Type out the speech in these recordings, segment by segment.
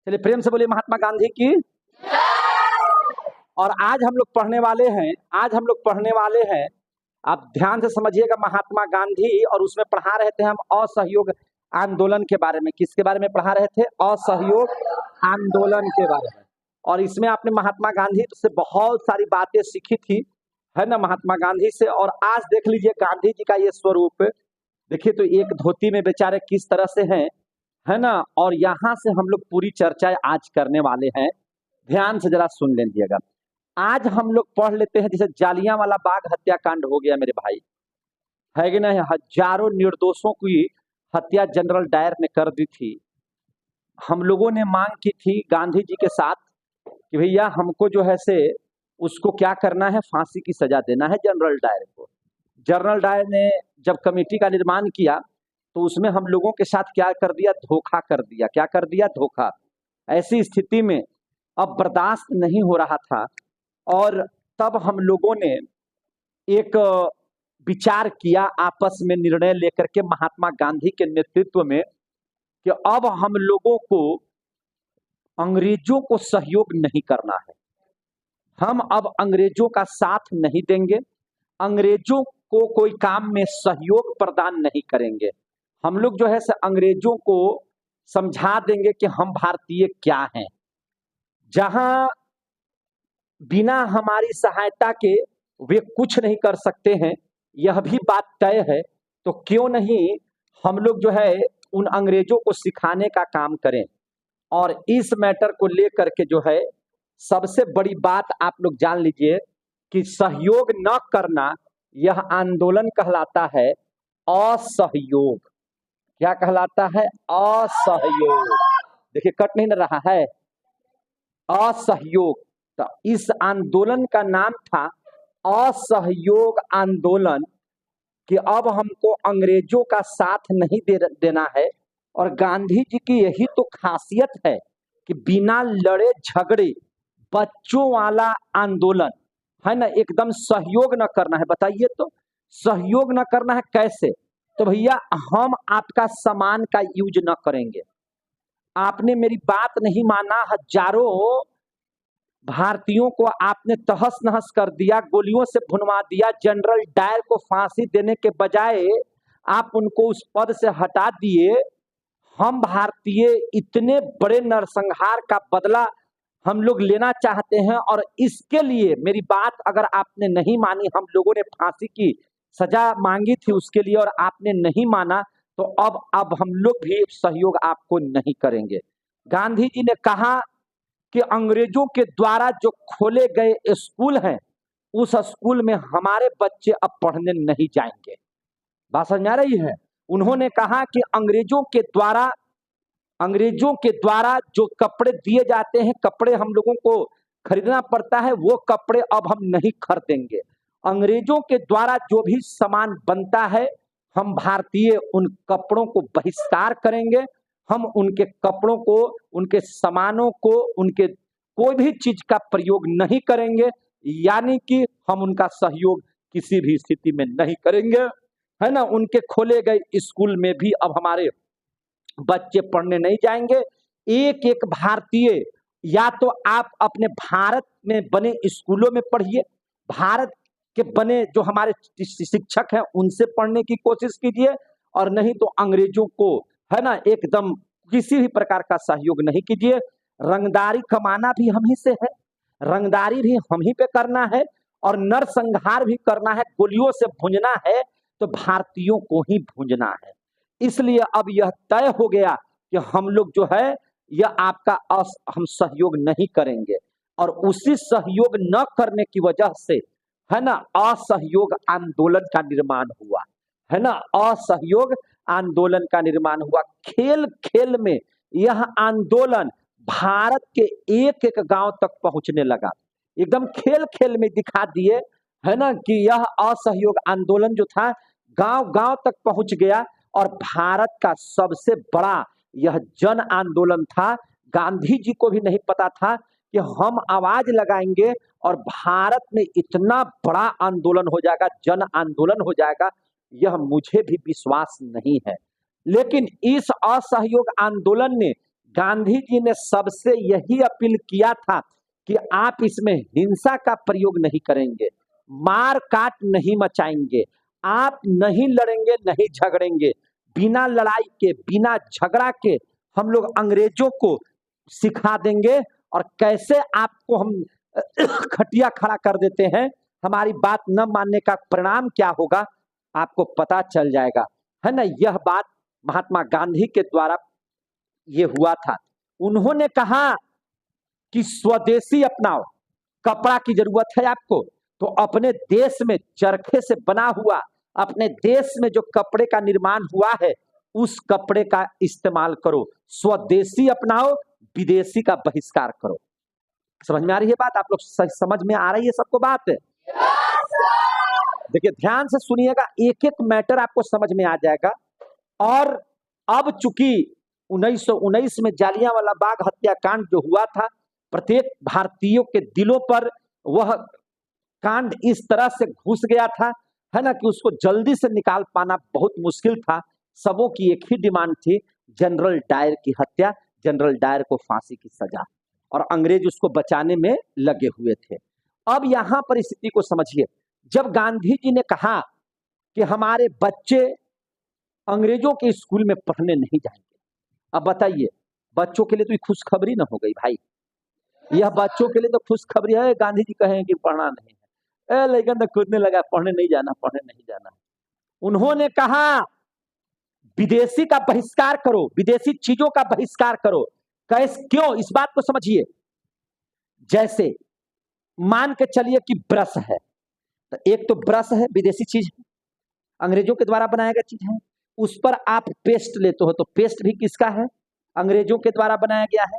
चलिए प्रेम से बोलिए महात्मा गांधी की। और आज हम लोग पढ़ने वाले हैं आप ध्यान से समझिएगा महात्मा गांधी। और उसमें पढ़ा रहे थे हम असहयोग आंदोलन के बारे में। किसके बारे में पढ़ा रहे थे? असहयोग आंदोलन के बारे में। और इसमें आपने महात्मा गांधी से बहुत सारी बातें सीखी थी, है ना, महात्मा गांधी से। और आज देख लीजिए गांधी जी का ये स्वरूप देखिए, तो एक धोती में बेचारे किस तरह से हैं, है ना। और यहाँ से हम लोग पूरी चर्चा आज करने वाले हैं, ध्यान से जरा सुन लीजिएगा। आज हम लोग पढ़ लेते हैं, जैसे जालियांवाला बाग हत्याकांड हो गया मेरे भाई, है कि नहीं। हजारों निर्दोषों की हत्या जनरल डायर ने कर दी थी। हम लोगों ने मांग की थी गांधी जी के साथ कि भैया हमको जो है से उसको क्या करना है, फांसी की सजा देना है जनरल डायर को। जनरल डायर ने जब कमेटी का निर्माण किया तो उसमें हम लोगों के साथ क्या कर दिया, धोखा कर दिया। क्या कर दिया? धोखा। ऐसी स्थिति में अब बर्दाश्त नहीं हो रहा था और तब हम लोगों ने एक विचार किया, आपस में निर्णय लेकर के महात्मा गांधी के नेतृत्व में, कि अब हम लोगों को अंग्रेजों को सहयोग नहीं करना है। हम अब अंग्रेजों का साथ नहीं देंगे, अंग्रेजों को कोई काम में सहयोग प्रदान नहीं करेंगे। हम लोग जो है से अंग्रेजों को समझा देंगे कि हम भारतीय क्या हैं। जहां बिना हमारी सहायता के वे कुछ नहीं कर सकते हैं, यह भी बात तय है। तो क्यों नहीं हम लोग जो है उन अंग्रेजों को सिखाने का काम करें। और इस मैटर को लेकर के जो है सबसे बड़ी बात आप लोग जान लीजिए कि सहयोग न करना, यह आंदोलन कहलाता है असहयोग। क्या कहलाता है? असहयोग। देखिए कट नहीं न रहा है, असहयोग। तो इस आंदोलन का नाम था असहयोग आंदोलन, कि अब हमको अंग्रेजों का साथ नहीं देना है। और गांधी जी की यही तो खासियत है कि बिना लड़े झगड़े बच्चों वाला आंदोलन, है ना, एकदम सहयोग न करना है। बताइए तो सहयोग न करना है कैसे? तो भैया हम आपका सामान का यूज न करेंगे। आपने मेरी बात नहीं माना, हजारों भारतीयों को आपने तहस नहस कर दिया, गोलियों से भुनवा दिया। जनरल डायर को फांसी देने के बजाय आप उनको उस पद से हटा दिए। हम भारतीय इतने बड़े नरसंहार का बदला हम लोग लेना चाहते हैं, और इसके लिए मेरी बात अगर आपने नहीं मानी, हम लोगों ने फांसी की सजा मांगी थी उसके लिए और आपने नहीं माना, तो अब हम लोग भी सहयोग आपको नहीं करेंगे। गांधी जी ने कहा कि अंग्रेजों के द्वारा जो खोले गए स्कूल हैं, उस स्कूल में हमारे बच्चे अब पढ़ने नहीं जाएंगे। बात समझ आ रही है? उन्होंने कहा कि अंग्रेजों के द्वारा जो कपड़े दिए जाते हैं, कपड़े हम लोगों को खरीदना पड़ता है, वो कपड़े अब हम नहीं खरीदेंगे। अंग्रेजों के द्वारा जो भी सामान बनता है, हम भारतीय उन कपड़ों को बहिष्कार करेंगे। हम उनके कपड़ों को, उनके सामानों को, उनके कोई भी चीज का प्रयोग नहीं करेंगे। यानी कि हम उनका सहयोग किसी भी स्थिति में नहीं करेंगे, है ना। उनके खोले गए स्कूल में भी अब हमारे बच्चे पढ़ने नहीं जाएंगे। एक एक भारतीय, या तो आप अपने भारत में बने स्कूलों में पढ़िए, भारत के बने जो हमारे शिक्षक हैं उनसे पढ़ने की कोशिश कीजिए, और नहीं तो अंग्रेजों को, है ना, एकदम किसी भी प्रकार का सहयोग नहीं कीजिए। रंगदारी कमाना भी हम ही से है, रंगदारी भी हम ही पे करना है, और नरसंहार भी करना है, गोलियों से भूंजना है तो भारतीयों को ही भूंजना है। इसलिए अब यह तय हो गया कि हम लोग जो है यह आपका हम सहयोग नहीं करेंगे। और उसी सहयोग न करने की वजह से, है ना, असहयोग आंदोलन का निर्माण हुआ, है ना। असहयोग आंदोलन का निर्माण हुआ। खेल खेल में यह आंदोलन भारत के एक एक गांव तक पहुंचने लगा। एकदम खेल खेल में दिखा दिए, है ना, कि यह असहयोग आंदोलन जो था गांव गांव तक पहुंच गया। और भारत का सबसे बड़ा यह जन आंदोलन था। गांधी जी को भी नहीं पता था कि हम आवाज लगाएंगे और भारत में इतना बड़ा आंदोलन हो जाएगा, जन आंदोलन हो जाएगा, यह मुझे भी विश्वास नहीं है। लेकिन इस असहयोग आंदोलन ने गांधी जी ने सबसे यही अपील किया था कि आप इसमें हिंसा का प्रयोग नहीं करेंगे, मार काट नहीं मचाएंगे, आप नहीं लड़ेंगे, नहीं झगड़ेंगे। बिना लड़ाई के, बिना झगड़ा के हम लोग अंग्रेजों को सिखा देंगे और कैसे आपको हम खटिया खड़ा कर देते हैं, हमारी बात न मानने का परिणाम क्या होगा आपको पता चल जाएगा, है ना। यह बात महात्मा गांधी के द्वारा ये हुआ था। उन्होंने कहा कि स्वदेशी अपनाओ, कपड़ा की जरूरत है आपको तो अपने देश में चरखे से बना हुआ, अपने देश में जो कपड़े का निर्माण हुआ है उस कपड़े का इस्तेमाल करो, स्वदेशी अपनाओ, विदेशी का बहिष्कार करो। समझ में आ रही है बात? आप लोग समझ में आ रही है सबको बात? देखिए ध्यान से सुनिएगा, एक एक मैटर आपको समझ में आ जाएगा। और अब चूंकि 1919 में जालियांवाला बाग हत्याकांड जो हुआ था, प्रत्येक भारतीयों के दिलों पर वह कांड इस तरह से घुस गया था, है ना, कि उसको जल्दी से निकाल पाना बहुत मुश्किल था। सबों की एक ही डिमांड थी, जनरल डायर की हत्या, जनरल डायर को फांसी की सजा, और अंग्रेज उसको बचाने में लगे हुए थे। अब यहां पर स्थिति को समझिए, जब गांधी जी ने कहा कि हमारे बच्चे अंग्रेजों के स्कूल में पढ़ने नहीं जाएंगे, अब बताइए बच्चों के लिए तो खुशखबरी न हो गई भाई, यह बच्चों के लिए तो खुशखबरी है। गांधी जी कहें कि पढ़ना नहीं है, लेकिन तो कूदने लगा, पढ़ने नहीं जाना, पढ़ने नहीं जाना। उन्होंने कहा विदेशी का बहिष्कार करो, विदेशी चीजों का बहिष्कार करो। कैसे, क्यों? इस बात को समझिए। जैसे मान के चलिए कि ब्रश है, तो एक तो ब्रश है, विदेशी चीज है, अंग्रेजों के द्वारा बनाया गया चीज है। उस पर आप पेस्ट लेते हो तो पेस्ट भी किसका है? अंग्रेजों के द्वारा बनाया गया है।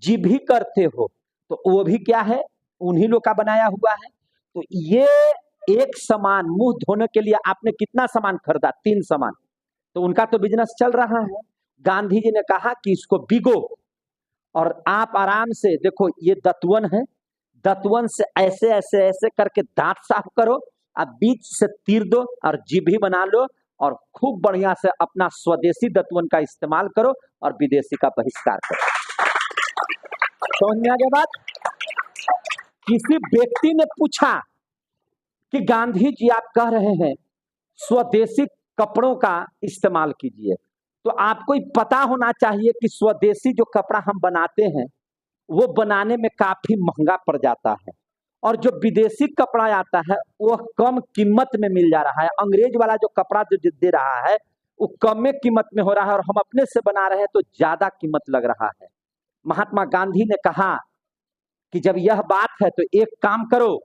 जी भी करते हो तो वो भी क्या है? उन्हीं लोग का बनाया हुआ है। तो ये एक सामान, मुंह धोने के लिए आपने कितना सामान खरीदा? 3 सामान, तो उनका तो बिजनेस चल रहा है। गांधी जी ने कहा कि इसको भिगो और आप आराम से देखो, ये दतवन है, दतवन से ऐसे ऐसे ऐसे करके दांत साफ करो, आप बीच से तीर दो और जीभी बना लो और खूब बढ़िया से अपना स्वदेशी दतवन का इस्तेमाल करो और विदेशी का बहिष्कार करो। समझ में आ गया बात? किसी व्यक्ति ने पूछा कि गांधी जी आप कह रहे हैं स्वदेशी कपड़ों का इस्तेमाल कीजिए, तो आपको पता होना चाहिए कि स्वदेशी जो कपड़ा हम बनाते हैं वो बनाने में काफी महंगा पड़ जाता है, और जो विदेशी कपड़ा आता है वह कम कीमत में मिल जा रहा है। अंग्रेज वाला जो कपड़ा जो दे रहा है वो कम कीमत में हो रहा है, और हम अपने से बना रहे हैं तो ज्यादा कीमत लग रहा है। महात्मा गांधी ने कहा कि जब यह बात है तो एक काम करो,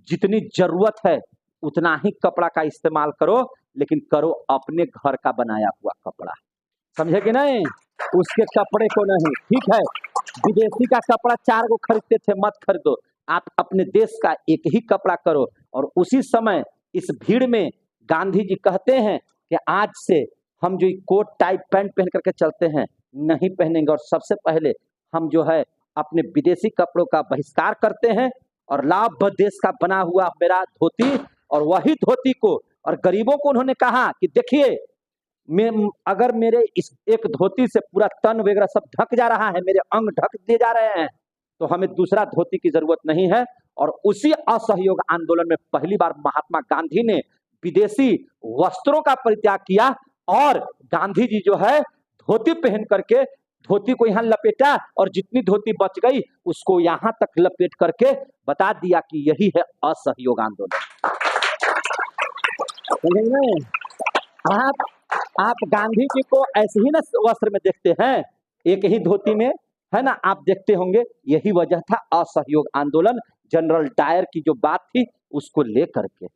जितनी जरूरत है उतना ही कपड़ा का इस्तेमाल करो, लेकिन करो अपने घर का बनाया हुआ कपड़ा। समझे कि नहीं? उसके कपड़े को नहीं। ठीक है, विदेशी का कपड़ा 4 गो खरीदते थे, मत खरीदो, आप अपने देश का एक ही कपड़ा करो। और उसी समय इस भीड़ में गांधी जी कहते हैं कि आज से हम जो कोट टाई पैंट पहन करके चलते हैं नहीं पहनेंगे, और सबसे पहले हम जो है अपने विदेशी कपड़ों का बहिष्कार करते हैं और लाभ देश का बना हुआ मेरा धोती, और वही धोती को, और गरीबों को उन्होंने कहा कि देखिए अगर मेरे इस एक धोती से पूरा तन वगैरह सब ढक जा रहा है, मेरे अंग ढक दिए जा रहे हैं, तो हमें दूसरा धोती की जरूरत नहीं है। और उसी असहयोग आंदोलन में पहली बार महात्मा गांधी ने विदेशी वस्त्रों का परित्याग किया, और गांधी जी जो है धोती पहन करके धोती को यहाँ लपेटा, और जितनी धोती बच गई उसको यहाँ तक लपेट करके बता दिया कि यही है असहयोग आंदोलन। आप गांधी जी को ऐसे ही ना वस्त्र में देखते हैं, एक ही धोती में, है ना, आप देखते होंगे। यही वजह था असहयोग आंदोलन, जनरल डायर की जो बात थी उसको लेकर के।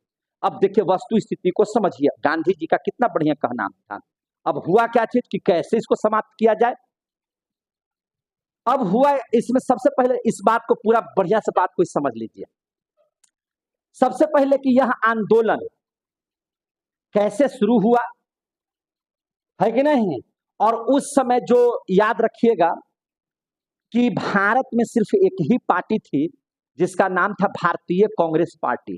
अब देखिए वस्तु स्थिति को समझिए, गांधी जी का कितना बढ़िया कहना था। अब हुआ क्या चीज कि कैसे इसको समाप्त किया जाए। अब हुआ इसमें, सबसे पहले इस बात को पूरा बढ़िया से बात को समझ लीजिए। सबसे पहले कि यह आंदोलन कैसे शुरू हुआ, है कि नहीं। और उस समय जो याद रखिएगा कि भारत में सिर्फ एक ही पार्टी थी जिसका नाम था भारतीय कांग्रेस पार्टी।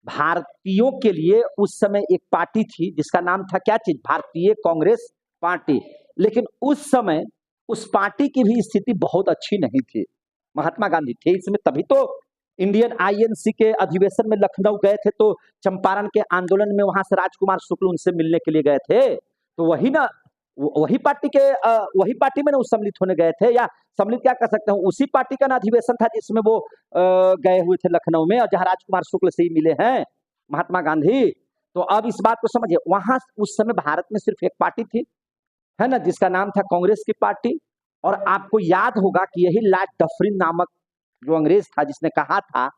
भारतीयों के लिए उस समय एक पार्टी थी जिसका नाम था क्या चीज? भारतीय कांग्रेस पार्टी। लेकिन उस समय उस पार्टी की भी स्थिति बहुत अच्छी नहीं थी। महात्मा गांधी थे इसमें, तभी तो इंडियन आईएनसी के अधिवेशन में लखनऊ गए थे, तो चंपारण के आंदोलन में वहां से राजकुमार शुक्ल उनसे मिलने के लिए गए थे। तो वही ना, वही पार्टी के वही पार्टी में ना सम्मिलित होने गए थे, या सम्मिलित क्या कर सकते हैं, उसी पार्टी का ना अधिवेशन था जिसमें वो गए हुए थे लखनऊ में, और जहां राजकुमार शुक्ल से ही मिले हैं महात्मा गांधी। तो अब इस बात को समझिए, वहां उस समय भारत में सिर्फ एक पार्टी थी, है ना, जिसका नाम था कांग्रेस की पार्टी। और आपको याद होगा कि यही लॉर्ड डफरिन नामक जो अंग्रेज था, जिसने कहा था,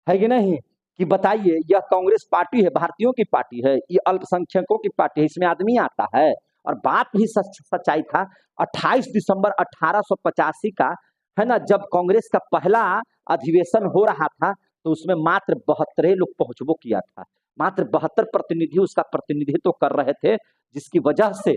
है कि नहीं, कि बताइए यह कांग्रेस पार्टी है, भारतीयों की पार्टी है, ये अल्पसंख्यकों की पार्टी है, इसमें आदमी आता है। और बात भी सच्चाई था। 28 दिसंबर 1885 का, है ना, जब कांग्रेस का पहला अधिवेशन हो रहा था, तो उसमें मात्र 72 लोग पहुंचबो किया था। मात्र 72 प्रतिनिधि उसका प्रतिनिधित्व कर रहे थे, जिसकी वजह से,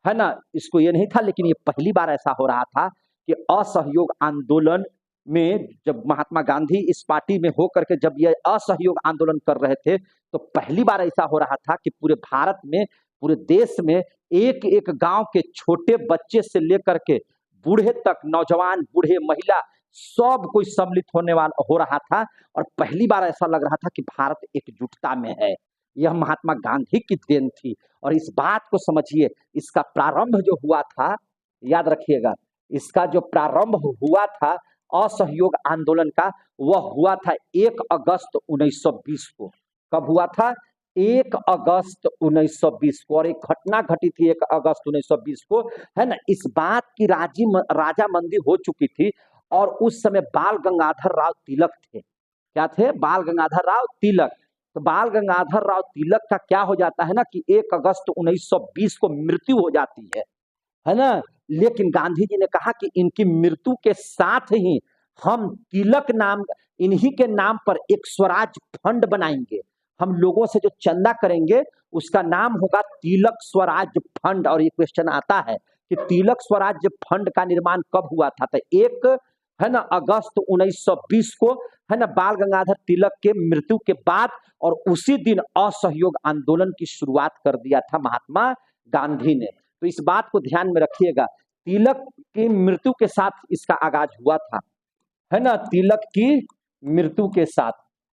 है ना, इसको ये नहीं था, लेकिन ये पहली बार ऐसा हो रहा था कि असहयोग आंदोलन में जब महात्मा गांधी इस पार्टी में होकर के जब ये असहयोग आंदोलन कर रहे थे, तो पहली बार ऐसा हो रहा था कि पूरे भारत में, पूरे देश में एक एक गांव के छोटे बच्चे से लेकर के बूढ़े तक, नौजवान, बूढ़े, महिला, सब कोई सम्मिलित होने वाला हो रहा था। और पहली बार ऐसा लग रहा था कि भारत एकजुटता में है। यह महात्मा गांधी की देन थी। और इस बात को समझिए, इसका प्रारंभ जो हुआ था, याद रखिएगा, इसका जो प्रारंभ हुआ था असहयोग आंदोलन का, वह हुआ था 1 अगस्त 1920 को। कब हुआ था? 1 अगस्त 1920 को। और एक घटना घटी थी 1 अगस्त 1920 को, है ना। इस बात की राजामंदी हो चुकी थी, और उस समय बाल गंगाधर राव तिलक थे। क्या थे? बाल गंगाधर राव तिलक। तो बाल गंगाधर राव तिलक का क्या हो जाता है ना, कि 1 अगस्त 1920 को मृत्यु हो जाती है ना। लेकिन गांधी जी ने कहा कि इनकी मृत्यु के साथ ही हम तिलक नाम, इन्हीं के नाम पर एक स्वराज फंड बनाएंगे। हम लोगों से जो चंदा करेंगे उसका नाम होगा तिलक स्वराज फंड। और ये क्वेश्चन आता है कि तिलक स्वराज फंड का निर्माण कब हुआ था? तो 1, है ना, अगस्त 1920 को, है ना, बाल गंगाधर तिलक के मृत्यु के बाद, और उसी दिन असहयोग आंदोलन की शुरुआत कर दिया था महात्मा गांधी ने। तो इस बात को ध्यान में रखिएगा, तिलक की मृत्यु के साथ इसका आगाज हुआ था, है ना, तिलक की मृत्यु के साथ।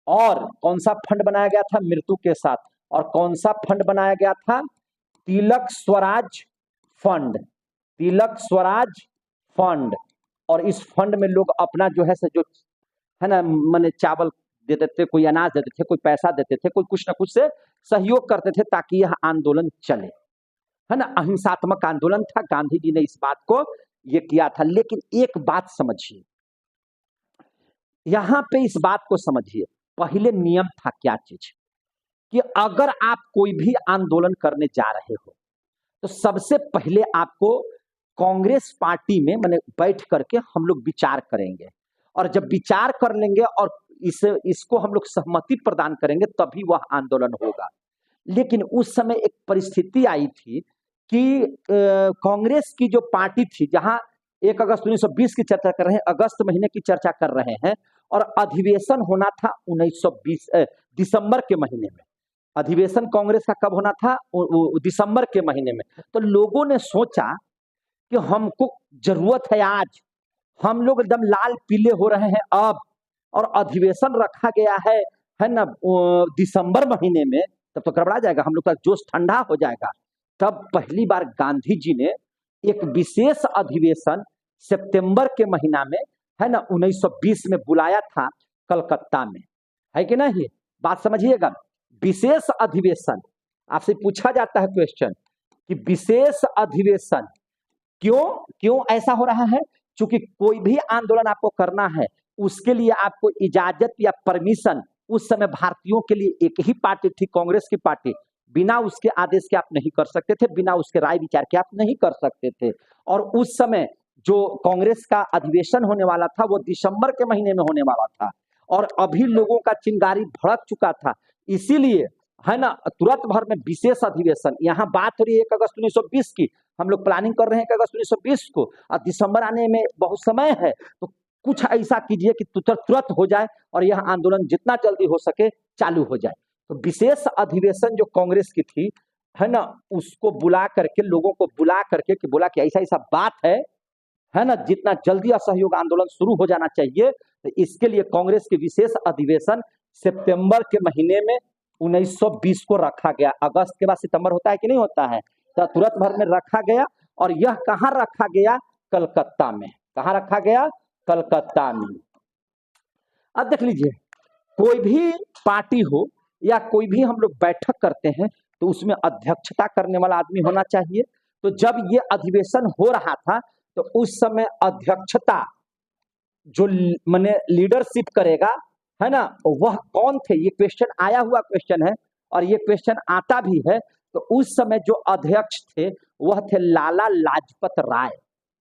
और कौन सा फंड बनाया गया था? मृत्यु के साथ। और कौन सा फंड बनाया गया था? तिलक स्वराज फंड। तिलक स्वराज फंड। और इस फंड में लोग अपना जो है जो, है ना, माने चावल देते थे, कोई अनाज देते थे, कोई पैसा देते थे, कोई कुछ ना कुछ से सहयोग करते थे ताकि यह आंदोलन चले, है ना। अहिंसात्मक आंदोलन था। गांधी जी ने इस बात को ये किया था। लेकिन एक बात समझिए, यहां पे इस बात को समझिए, पहले नियम था क्या चीज, कि अगर आप कोई भी आंदोलन करने जा रहे हो, तो सबसे पहले आपको कांग्रेस पार्टी में माने बैठ करके हम लोग विचार करेंगे। और जब विचार कर लेंगे और इसको हम लोग सहमति प्रदान करेंगे, तभी वह आंदोलन होगा। लेकिन उस समय एक परिस्थिति आई थी कि कांग्रेस की जो पार्टी थी, जहां 1 अगस्त 1920 की चर्चा कर रहे हैं, अगस्त महीने की चर्चा कर रहे हैं, और अधिवेशन होना था 1920 दिसंबर के महीने में। अधिवेशन कांग्रेस का कब होना था? दिसंबर के महीने में। तो लोगों ने सोचा कि हमको जरूरत है आज, हम लोग एकदम लाल पीले हो रहे हैं अब, और अधिवेशन रखा गया है ना, दिसंबर महीने में, तब तो गड़बड़ा जाएगा, हम लोग का जोश ठंडा हो जाएगा। तब पहली बार गांधी जी ने एक विशेष अधिवेशन सितंबर के महीना में, है ना, 1920 में बुलाया था कलकत्ता में, है कि नहीं? बात समझिएगा, विशेष अधिवेशन। आपसे पूछा जाता है क्वेश्चन कि विशेष अधिवेशन क्यों ऐसा हो रहा है? क्योंकि कोई भी आंदोलन आपको करना है, उसके लिए आपको इजाजत या परमिशन, उस समय भारतीयों के लिए एक ही पार्टी थी, कांग्रेस की पार्टी। बिना उसके आदेश के आप नहीं कर सकते थे, बिना उसके राय विचार के आप नहीं कर सकते थे। और उस समय जो कांग्रेस का अधिवेशन होने वाला था, वो दिसंबर के महीने में होने वाला था, और अभी लोगों का चिंगारी भड़क चुका था। इसीलिए, है ना, तुरंत भर में विशेष अधिवेशन। यहाँ बात हो रही है 1 अगस्त 1920 की, हम लोग प्लानिंग कर रहे हैं 1 अगस्त 1920 को, और दिसंबर आने में बहुत समय है। तो कुछ ऐसा कीजिए कि तुरंत हो जाए, और यह आंदोलन जितना जल्दी हो सके चालू हो जाए। तो विशेष अधिवेशन जो कांग्रेस की थी, है ना, उसको बुला करके, लोगों को बुला करके कि बोला कि ऐसा ऐसा बात है है ना, जितना जल्दी असहयोग आंदोलन शुरू हो जाना चाहिए। तो इसके लिए कांग्रेस के विशेष अधिवेशन सितंबर के महीने में 1920 को रखा गया। अगस्त के बाद सितंबर होता है कि नहीं होता है, तो तुरंत भर में रखा गया। और यह कहाँ रखा गया? कलकत्ता में। कहाँ रखा गया? कलकत्ता में। अब देख लीजिए, कोई भी पार्टी हो या कोई भी हम लोग बैठक करते हैं तो उसमें अध्यक्षता करने वाला आदमी होना चाहिए। तो जब ये अधिवेशन हो रहा था तो उस समय अध्यक्षता जो माने लीडरशिप करेगा, है ना, वह कौन थे? ये क्वेश्चन आया हुआ क्वेश्चन है और ये क्वेश्चन आता भी है। तो उस समय जो अध्यक्ष थे वह थे लाला लाजपत राय।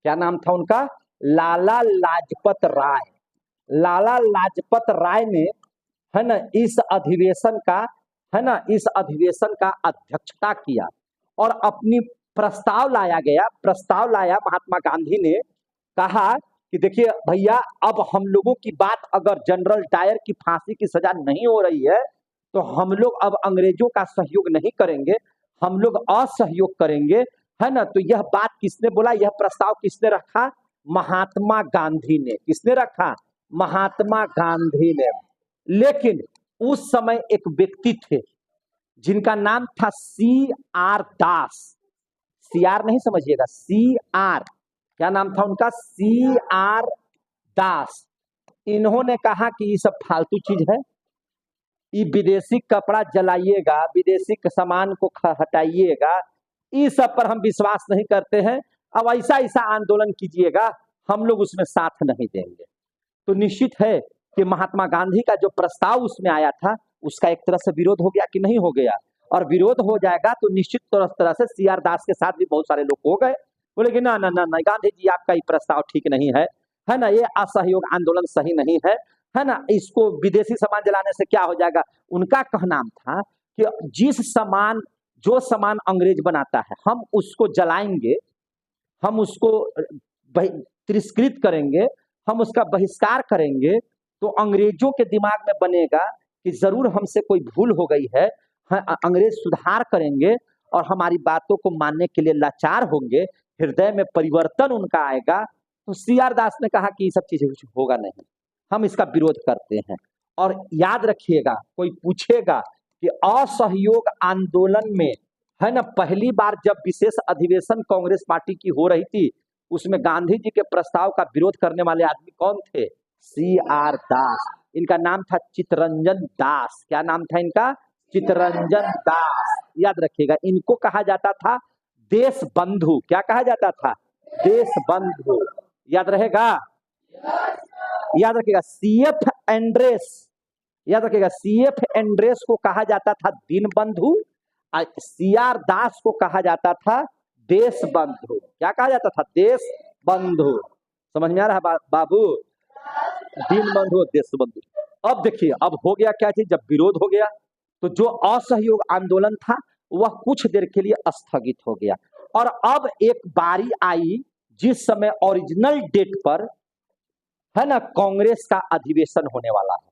क्या नाम था उनका? लाला लाजपत राय। लाला लाजपत राय ने, है ना, इस अधिवेशन का, है ना, इस अधिवेशन का अध्यक्षता किया और अपनी प्रस्ताव लाया गया। प्रस्ताव लाया महात्मा गांधी ने, कहा कि देखिए भैया, अब हम लोगों की बात, अगर जनरल डायर की फांसी की सजा नहीं हो रही है तो हम लोग अब अंग्रेजों का सहयोग नहीं करेंगे, हम लोग असहयोग करेंगे, है ना। तो यह बात किसने बोला? यह प्रस्ताव किसने रखा? महात्मा गांधी ने। किसने रखा? महात्मा गांधी ने। लेकिन उस समय एक व्यक्ति थे जिनका नाम था CR दास। CR नहीं समझिएगा, CR। क्या नाम था उनका? CR दास। इन्होंने कहा कि ये सब फालतू चीज है, ये विदेशी कपड़ा जलाइएगा, विदेशी सामान को हटाइएगा, इस सब पर हम विश्वास नहीं करते हैं। अब ऐसा ऐसा आंदोलन कीजिएगा, हम लोग उसमें साथ नहीं देंगे। तो निश्चित है कि महात्मा गांधी का जो प्रस्ताव उसमें आया था उसका एक तरह से विरोध हो गया कि नहीं हो गया? और विरोध हो जाएगा तो निश्चित तरह से CR दास के साथ भी बहुत सारे लोग हो गए, बोले कि ना ना ना ना गांधी जी, आपका ये प्रस्ताव ठीक नहीं है ना, ये असहयोग आंदोलन सही नहीं है ना, इसको विदेशी सामान जलाने से क्या हो जाएगा। उनका कहना था कि जिस सामान, जो सामान अंग्रेज बनाता है हम उसको जलाएंगे, हम उसको तिरस्कृत करेंगे, हम उसका बहिष्कार करेंगे तो अंग्रेजों के दिमाग में बनेगा कि जरूर हमसे कोई भूल हो गई है, अंग्रेज सुधार करेंगे और हमारी बातों को मानने के लिए लाचार होंगे, हृदय में परिवर्तन उनका आएगा। तो CR दास ने कहा कि ये सब चीजें कुछ होगा नहीं, हम इसका विरोध करते हैं। और याद रखिएगा, कोई पूछेगा कि असहयोग आंदोलन में, है ना, पहली बार जब विशेष अधिवेशन कांग्रेस पार्टी की हो रही थी उसमें गांधी जी के प्रस्ताव का विरोध करने वाले आदमी कौन थे? CR दास। इनका नाम था चित्तरंजन दास। क्या नाम था इनका? चित्तरंजन दास। याद रखिएगा, इनको कहा जाता था देश बंधु। क्या कहा जाता था? देश बंधु। याद रहेगा? याद रखिएगा, CF एंड्रेस, याद रखिएगा, CF एंड्रेस को कहा जाता था दीन बंधु, CR दास को कहा जाता था देश बंधु। क्या कहा जाता था? देश बंधु। समझ में आ रहा है बाबू? दीन बंधु, देश बंधु। अब देखिए, अब हो गया क्या चीज, जब विरोध हो गया तो जो असहयोग आंदोलन था वह कुछ देर के लिए स्थगित हो गया। और अब एक बारी आई जिस समय ओरिजिनल डेट पर, है ना, कांग्रेस का अधिवेशन होने वाला है।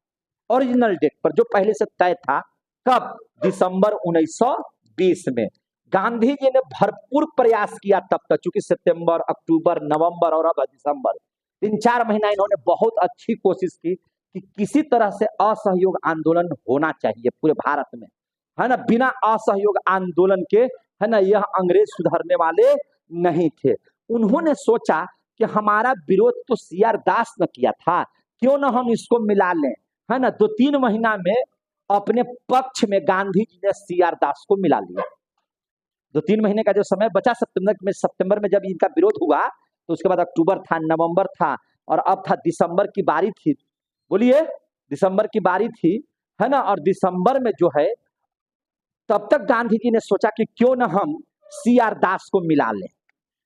ओरिजिनल डेट पर जो पहले से तय था, कब? दिसंबर 1920 में। गांधी जी ने भरपूर प्रयास किया तब तक, चूंकि सितंबर, अक्टूबर, नवंबर और अब दिसंबर, 3-4 महीना इन्होंने बहुत अच्छी कोशिश की कि किसी तरह से असहयोग आंदोलन होना चाहिए पूरे भारत में, है ना। बिना असहयोग आंदोलन के, है ना, यह अंग्रेज सुधरने वाले नहीं थे। उन्होंने सोचा कि हमारा विरोध तो CR दास ने किया था, क्यों ना हम इसको मिला लें, है ना। 2-3 महीना में अपने पक्ष में गांधी जी ने CR दास को मिला लिया। 2-3 महीने का जो समय बचा, सितंबर में जब इनका विरोध हुआ तो उसके बाद अक्टूबर था, नवंबर था और अब था दिसंबर की बारी थी। बोलिए, दिसंबर की बारी थी, है ना। और दिसंबर में जो है, तब तक गांधी जी ने सोचा कि क्यों ना हम CR दास को मिला लें,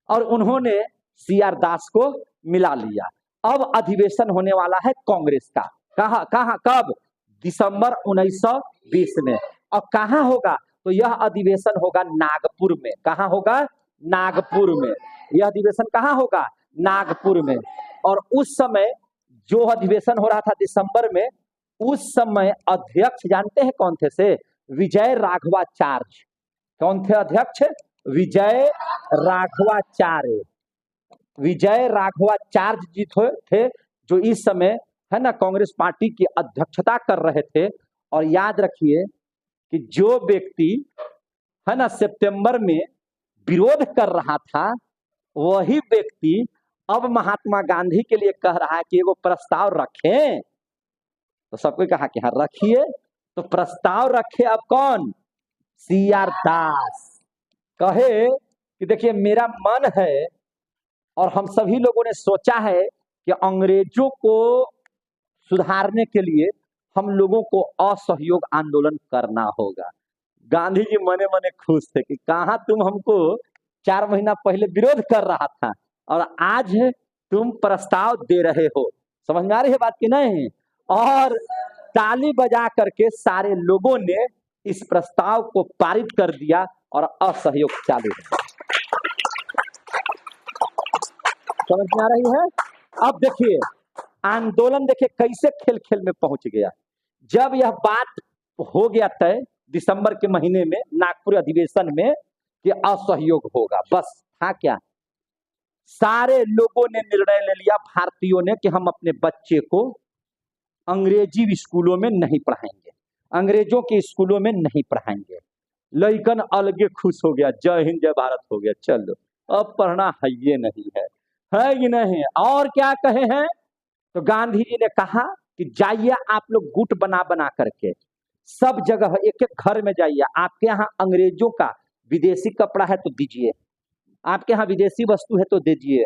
और उन्होंने CR दास को मिला लिया। अब अधिवेशन होने वाला है कांग्रेस का। कहाँ कहाँ कब? दिसंबर 1920 में। और कहाँ होगा? तो यह अधिवेशन होगा नागपुर में। कहाँ होगा? नागपुर में। यह अधिवेशन कहाँ होगा? नागपुर में। और उस समय जो अधिवेशन हो रहा था दिसंबर में, उस समय अध्यक्ष जानते हैं कौन थे? से विजय राघवाचार्य। कौन थे अध्यक्ष? विजय राघवाचार्य। विजय राघवाचार्य जी थे जो इस समय है ना कांग्रेस पार्टी की अध्यक्षता कर रहे थे। और याद रखिए कि जो व्यक्ति है ना सितंबर में विरोध कर रहा था वही व्यक्ति अब महात्मा गांधी के लिए कह रहा है कि एगो प्रस्ताव रखें। तो सबको कहा कि हाँ रखिए। तो प्रस्ताव रखे अब कौन? CR दास कहे कि देखिए मेरा मन है और हम सभी लोगों ने सोचा है कि अंग्रेजों को सुधारने के लिए हम लोगों को असहयोग आंदोलन करना होगा। गांधी जी मने मने खुश थे कि कहाँ तुम हमको 4 महीना पहले विरोध कर रहा था और आज तुम प्रस्ताव दे रहे हो। समझ में आ रही है बात की नहीं? और ताली बजा करके सारे लोगों ने इस प्रस्ताव को पारित कर दिया और असहयोग चालू है। समझ में आ रही है? अब देखिए आंदोलन देखिए कैसे खेल खेल में पहुंच गया। जब यह बात हो गया तय दिसंबर के महीने में नागपुर अधिवेशन में कि असहयोग होगा, बस था क्या, सारे लोगों ने निर्णय ले लिया भारतीयों ने कि हम अपने बच्चे को अंग्रेजी स्कूलों में नहीं पढ़ाएंगे, अंग्रेजों के स्कूलों में नहीं पढ़ाएंगे। लइकन अलगे खुश हो गया, जय हिंद जय भारत हो गया, चलो अब पढ़ना है ये नहीं है कि नहीं। और क्या कहे हैं? तो गांधी जी ने कहा कि जाइए आप लोग गुट बना बना करके सब जगह एक एक घर में जाइए, आपके यहाँ अंग्रेजों का विदेशी कपड़ा है तो दीजिए, आपके यहाँ विदेशी वस्तु है तो दीजिए,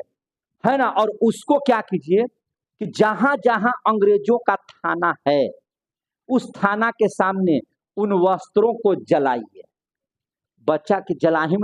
है ना। और उसको क्या कीजिए कि जहां जहां अंग्रेजों का थाना है उस थाना के सामने उन वस्त्रों को जलाइए। बच्चा की जलाही में